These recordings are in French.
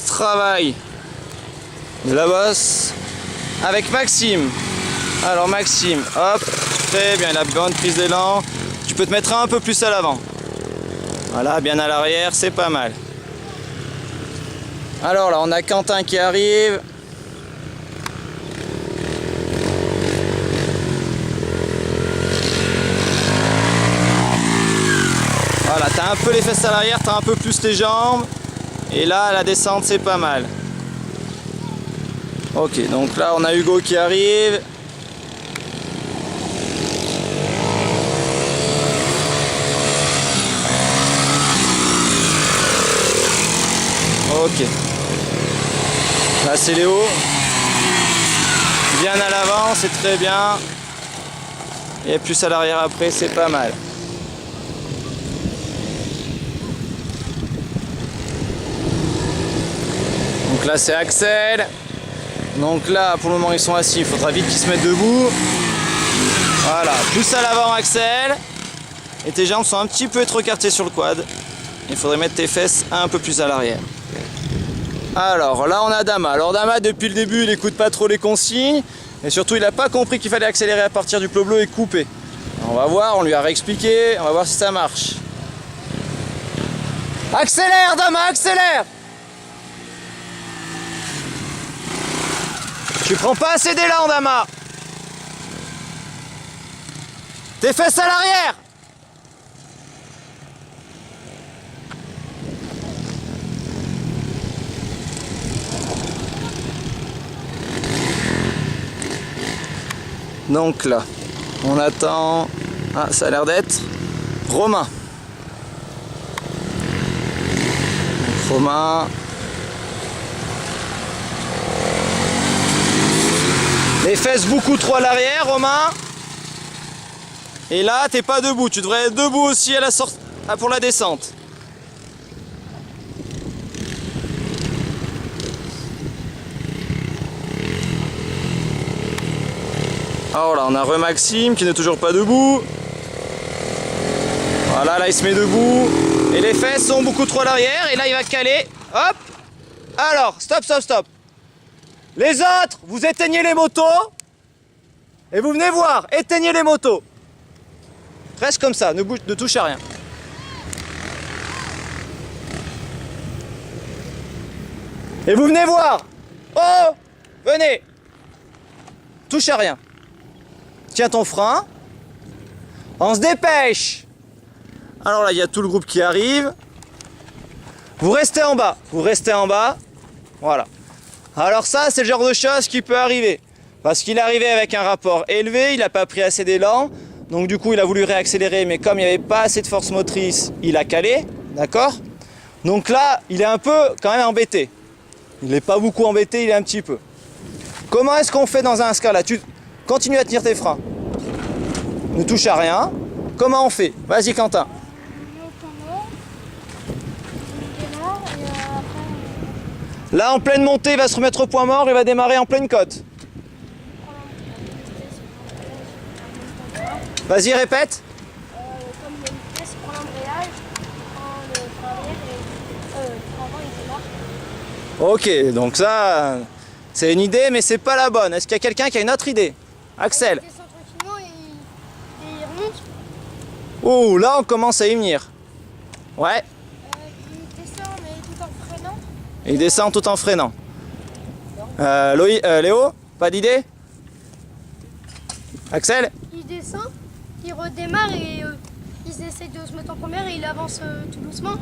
Travail de la bosse avec Maxime. Alors Maxime, hop, très bien, la bonne prise d'élan. Tu peux te mettre un peu plus à l'avant. Voilà, bien à l'arrière, c'est pas mal. Alors là, on a Quentin qui arrive. Voilà, t'as un peu les fesses à l'arrière, t'as un peu plus les jambes. Et là, la descente, c'est pas mal. Ok, donc là, on a Hugo qui arrive. Ok. Là, c'est Léo. Bien à l'avant, c'est très bien. Et plus à l'arrière après, c'est pas mal. Donc là, c'est Axel. Donc là, pour le moment, ils sont assis. Il faudra vite qu'ils se mettent debout. Voilà. Plus à l'avant, Axel. Et tes jambes sont un petit peu trop écartées sur le quad. Il faudrait mettre tes fesses un peu plus à l'arrière. Alors là, on a Dama. Alors Dama, depuis le début, il n'écoute pas trop les consignes. Et surtout, il n'a pas compris qu'il fallait accélérer à partir du plow bleu et couper. On va voir, on lui a réexpliqué. On va voir si ça marche. Accélère, Dama, accélère! Tu prends pas assez d'élan, Dama. Tes fesses à l'arrière. Donc là, on attend. Ah, ça a l'air d'être Romain. Donc, Romain. Les fesses beaucoup trop à l'arrière, Romain. Et là, t'es pas debout. Tu devrais être debout aussi à la sortie pour la descente. Alors là, on a Maxime qui n'est toujours pas debout. Voilà, là, il se met debout. Et les fesses sont beaucoup trop à l'arrière. Et là, il va caler. Hop. Alors, stop, stop, stop. Les autres, vous éteignez les motos et vous venez voir, éteignez les motos. Reste comme ça, ne touche à rien. Et vous venez voir. Oh, venez. Touche à rien. Tiens ton frein. On se dépêche. Alors là, il y a tout le groupe qui arrive. Vous restez en bas, vous restez en bas. Voilà. Alors ça, c'est le genre de chose qui peut arriver. Parce qu'il est arrivé avec un rapport élevé, il n'a pas pris assez d'élan. Donc du coup, il a voulu réaccélérer, mais comme il n'y avait pas assez de force motrice, il a calé. D'accord? Donc là, il est un peu quand même embêté. Il n'est pas beaucoup embêté, il est un petit peu. Comment est-ce qu'on fait dans un cas-là? Tu continues à tenir tes freins. Ne touche à rien. Comment on fait? Vas-y, Quentin. Là, en pleine montée, il va se remettre au point mort et va démarrer en pleine côte. Vas-y, répète. Comme il y a une pièce, il prend l'embrayage, il prend le frein arrière et le frein avant, il démarre. Ok, donc ça, c'est une idée, mais c'est pas la bonne. Est-ce qu'il y a quelqu'un qui a une autre idée? Axel. Il descend tranquillement et il remonte. Oh, là, on commence à y venir. Ouais. Il descend, mais tout en freinant. Il descend tout en freinant. Léo, pas d'idée? Axel? Il descend, il redémarre et ils essayent de se mettre en première et il avance tout doucement,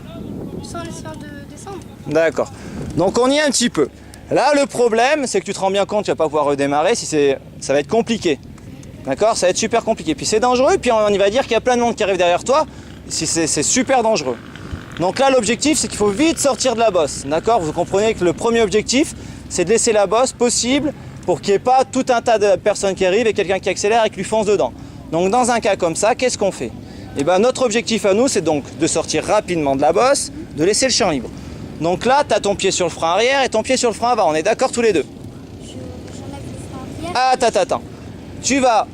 sans essayer de descendre. D'accord. Donc on y est un petit peu. Là, le problème, c'est que tu te rends bien compte que tu vas pas pouvoir redémarrer. Ça va être compliqué. D'accord? Ça va être super compliqué. Puis c'est dangereux. Puis on y va dire qu'il y a plein de monde qui arrive derrière toi. C'est super dangereux. Donc là, l'objectif, c'est qu'il faut vite sortir de la bosse. D'accord? Vous comprenez que le premier objectif, c'est de laisser la bosse possible pour qu'il n'y ait pas tout un tas de personnes qui arrivent et quelqu'un qui accélère et qui lui fonce dedans. Donc dans un cas comme ça, qu'est-ce qu'on fait? Eh ben, notre objectif à nous, c'est donc de sortir rapidement de la bosse, de laisser le champ libre. Donc là, tu as ton pied sur le frein arrière et ton pied sur le frein avant. On est d'accord tous les deux? J'enlève le frein arrière. Attends. Tu vas...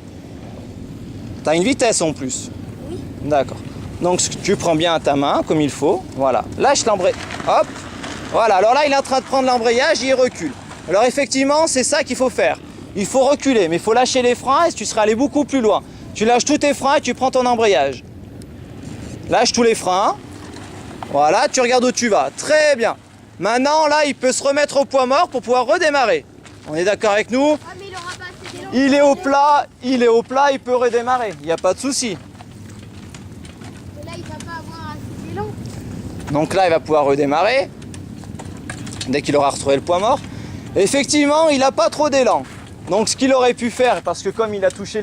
Tu as une vitesse en plus? Oui. D'accord. Donc tu prends bien ta main comme il faut. Voilà. Lâche l'embrayage. Hop. Voilà, alors là il est en train de prendre l'embrayage et il recule. Alors effectivement c'est ça qu'il faut faire. Il faut reculer mais il faut lâcher les freins et tu seras allé beaucoup plus loin. Tu lâches tous tes freins et tu prends ton embrayage. Lâche tous les freins. Voilà, tu regardes où tu vas. Très bien. Maintenant là il peut se remettre au poids mort pour pouvoir redémarrer. On est d'accord avec nous? Ah, mais il aura pas assez d'élan. Il est au plat, il peut redémarrer. Il n'y a pas de souci. Et là, il va pas avoir assez d'élan. Donc là il va pouvoir redémarrer. Dès qu'il aura retrouvé le poids mort. Effectivement, il n'a pas trop d'élan. Donc ce qu'il aurait pu faire, parce que comme il a touché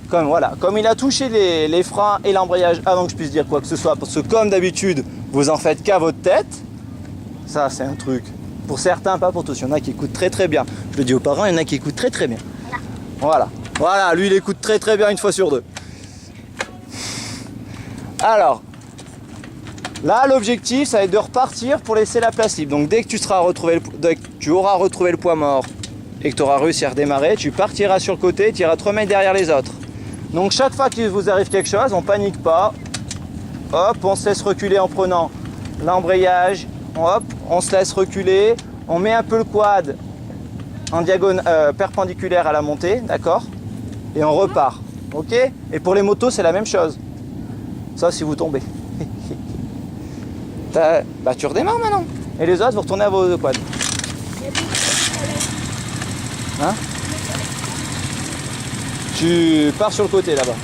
comme il a touché les freins et l'embrayage avant que je puisse dire quoi que ce soit, parce que comme d'habitude, vous en faites qu'à votre tête, ça c'est un truc. Pour certains, pas pour tous. Il y en a qui écoutent très très bien. Je le dis aux parents, il y en a qui écoutent très très bien. Voilà, lui il écoute très très bien une fois sur deux. Alors, là, l'objectif, ça va être de repartir pour laisser la place libre. Donc, dès que tu auras retrouvé le poids mort et que tu auras réussi à redémarrer, tu partiras sur le côté, tu iras te remettre derrière les autres. Donc, chaque fois qu'il vous arrive quelque chose, on panique pas. Hop, on se laisse reculer en prenant l'embrayage. Hop, on se laisse reculer. On met un peu le quad en perpendiculaire à la montée, d'accord? Et on repart, ok? Et pour les motos, c'est la même chose. Ça, si vous tombez. Bah tu redémarres maintenant. Et les autres, vous retournez à vos quads. Hein? Tu pars sur le côté là-bas.